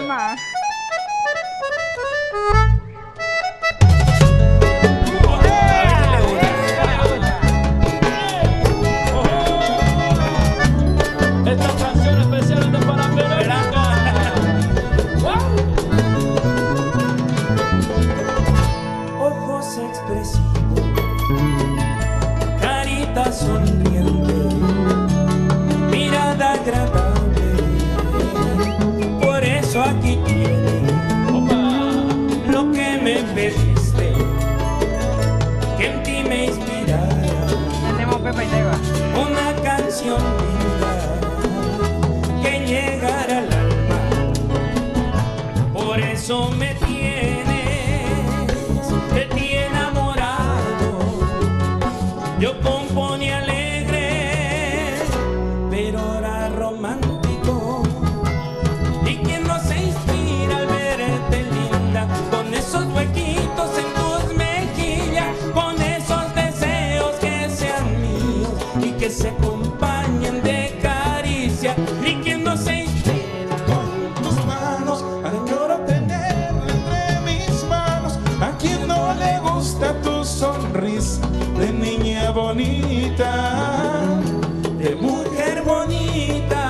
alma. Esta canción especial de para Verónica. Ojos expresivos, carita sonriente, mirada agradable. Por eso aquí tienes lo que me pediste, que en ti me inspirara una canción linda que llegara al alma. Por eso me de ti enamorado, yo componía alegre, pero ahora romántico. Y quien no se inspira al verte linda, con esos huequitos en tus mejillas, con esos deseos que sean míos y que se acompañen de caricia. Y quien no se inspira con tus manos, añoro tenerla entre mis manos. A quien no le gusta tu sonrisa de niña bonita, de mujer bonita.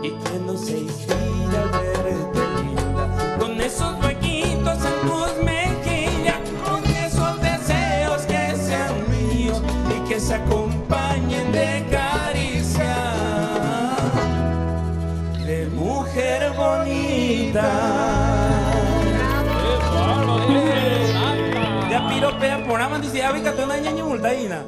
Y quien no se inspira al verte linda, con esos huequitos en tus mejillas, con esos deseos que sean míos y que se acompañen de caricia, de mujer bonita. Ya piropea por aman dice, "Abica, tú una ñaña multaína."